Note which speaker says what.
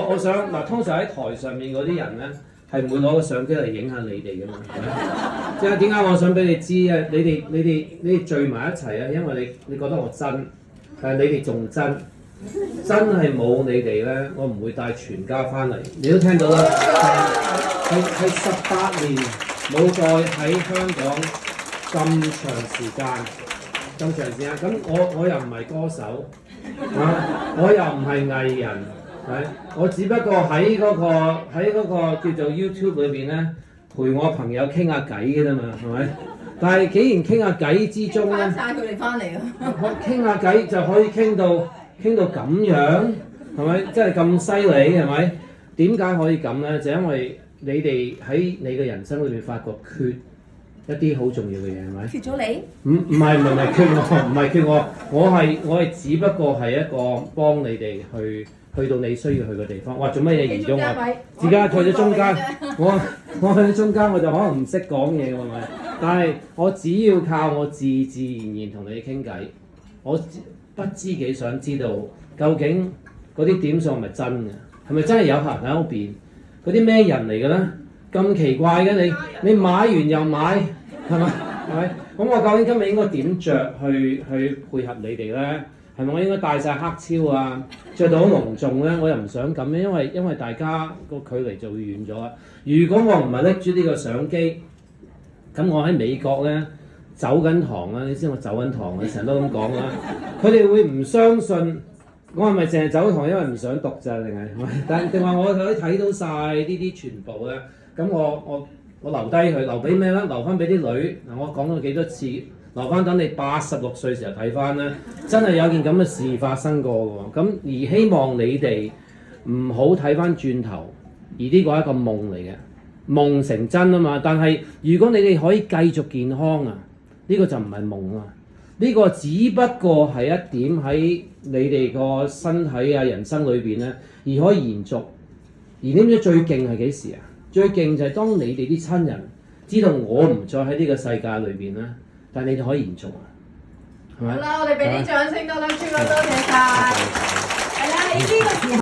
Speaker 1: 我想嗱，通常喺台上面嗰啲人咧，係唔會攞個相機嚟影下你哋嘅嘛，係咪？即係點解我想俾你知啊？你哋聚埋一齊啊，因為你覺得我真，但係你哋仲真。真係冇你哋咧，我唔會帶全家翻嚟。你都聽到啦，係18年冇再喺香港咁長時間，咁我又唔係歌手我又唔係藝人，我只不過喺嗰個叫做 YouTube 裏邊咧，陪我朋友傾下偈嘅啫嘛，係咪？但係既然傾下偈之中咧，
Speaker 2: 帶佢哋翻嚟啊！
Speaker 1: 傾下偈就可以傾到咁樣，係咪？真係咁犀利，係咪？點解可以咁咧？就因為你哋喺你嘅人生裏面發覺缺一啲好重要嘅嘢，係咪？
Speaker 2: 缺咗你？
Speaker 1: 唔係缺我，唔係缺我，我係只不過係一個幫你哋去到你需要去嘅地方。哇！做乜嘢移咗我？自家去咗中間，我去咗中間，我就可能唔識講嘢㗎嘛。但係我只要靠我自然同你傾偈，我不知幾想知道究竟嗰啲點數係咪真嘅？係咪真係有客人喺嗰邊？嗰啲咩人嚟嘅咧？咁奇怪嘅你買完又買，係咪？咁我究竟今日應該點着去配合你哋咧？係咪我應該戴晒黑超啊？着到好隆重咧？我又唔想咁樣，因為大家個距離就會遠咗啦。如果我唔係拎住呢個相機，咁我喺美國咧。走緊堂啦，你知我走緊堂，你成日都咁講啦。佢哋會唔相信我係咪淨係走堂，因為唔想讀咋，定係？但定話我可以睇到晒呢啲全部咧？咁我留低佢，留俾咩咧？留翻俾啲女嗱，我講咗幾多次，留翻等你86歲時候睇翻咧，真係有件咁嘅事發生過嘅喎。咁而希望你哋唔好睇翻轉頭，而呢個係一個夢嚟嘅，夢成真啊嘛。但係如果你哋可以繼續健康啊！呢個就唔係夢啊！呢個只不過係一點喺你哋個身體啊、人生裏邊咧，而可以延續。而知唔知最勁係幾時啊？最勁就係當你哋啲親人知道我唔再喺呢個世界裏邊啦，但係你哋可以延續啊，係咪？
Speaker 2: 好啦，我哋俾啲掌聲多啦，超哥，多謝晒。係啦，喺呢個時候。